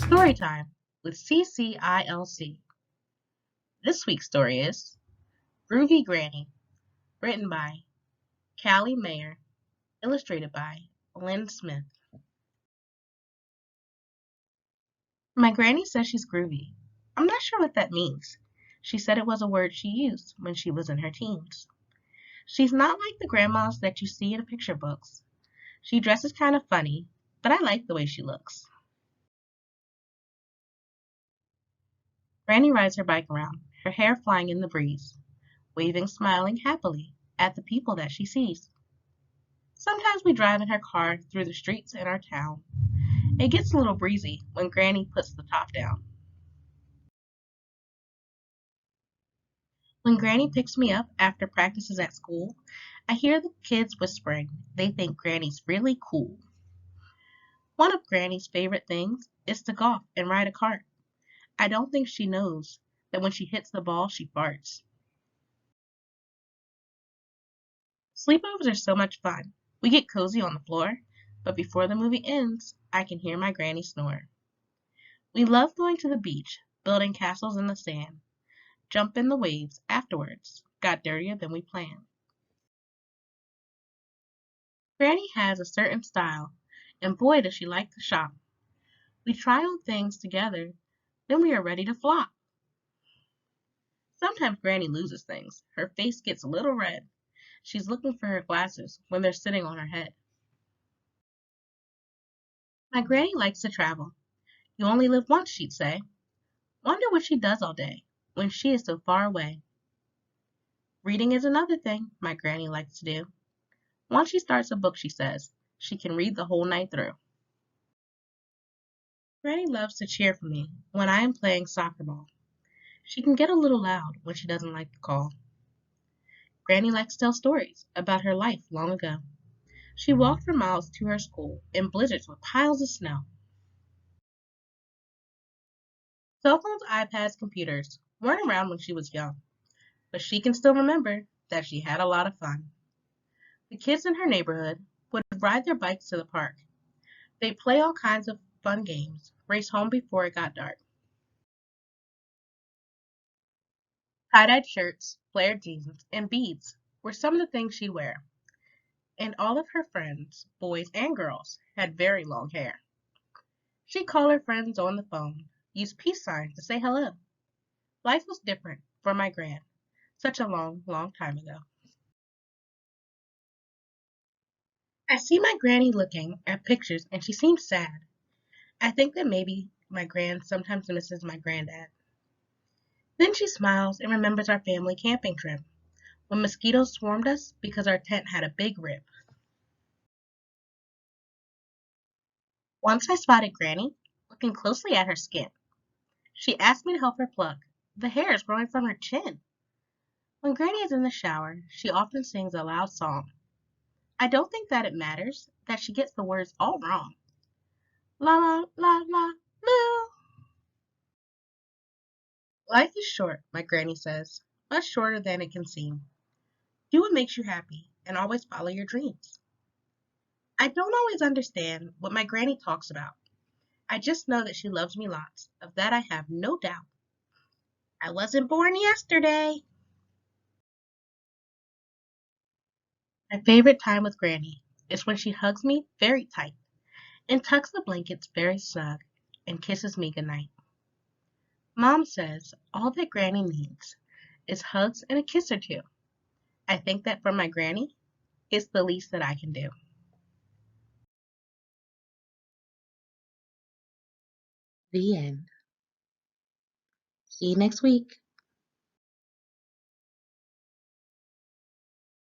Storytime with CCILC. This week's story is Groovy Granny, written by Kally, illustrated by Lynn Smith. My granny says she's groovy. I'm not sure what that means. She said it was a word she used when she was in her teens. She's not like the grandmas that you see in picture books. She dresses kind of funny, but I like the way she looks. Granny rides her bike around, her hair flying in the breeze, waving, smiling happily at the people that she sees. Sometimes we drive in her car through the streets in our town. It gets a little breezy when Granny puts the top down. When Granny picks me up after practices at school, I hear the kids whispering they think Granny's really cool. One of Granny's favorite things is to golf and ride a cart. I don't think she knows that when she hits the ball, she farts. Sleepovers are so much fun. We get cozy on the floor, but before the movie ends, I can hear my granny snore. We love going to the beach, building castles in the sand, jump in the waves afterwards, got dirtier than we planned. Granny has a certain style, and boy does she like to shop. We try on things together, then we are ready to flop. Sometimes Granny loses things. Her face gets a little red. She's looking for her glasses when they're sitting on her head. My granny likes to travel. You only live once, she'd say. Wonder what she does all day when she is so far away. Reading is another thing my granny likes to do. Once she starts a book, she says, she can read the whole night through. Granny loves to cheer for me when I am playing soccer ball. She can get a little loud when she doesn't like the call. Granny likes to tell stories about her life long ago. She walked for miles to her school in blizzards with piles of snow. Cell phones, iPads, computers weren't around when she was young, but she can still remember that she had a lot of fun. The kids in her neighborhood would ride their bikes to the park. They'd play all kinds of fun games, race home before it got dark. Tie-dyed shirts, flared jeans, and beads were some of the things she'd wear. And all of her friends, boys and girls, had very long hair. She'd call her friends on the phone, use peace signs to say hello. Life was different for my gran, such a long, long time ago. I see my granny looking at pictures and she seems sad. I think that maybe my gran sometimes misses my granddad. Then she smiles and remembers our family camping trip when mosquitoes swarmed us because our tent had a big rip. Once I spotted Granny looking closely at her skin. She asked me to help her pluck the hairs growing from her chin. When Granny is in the shower, she often sings a loud song. I don't think that it matters that she gets the words all wrong. La la la la loo. Life is short, my granny says, much shorter than it can seem. Do what makes you happy and always follow your dreams. I don't always understand what my granny talks about. I just know that she loves me lots. Of that I have no doubt. I wasn't born yesterday. My favorite time with Granny is when she hugs me very tight and tucks the blankets very snug and kisses me goodnight. Mom says all that Granny needs is hugs and a kiss or two. I think that for my Granny, it's the least that I can do. The end. See you next week.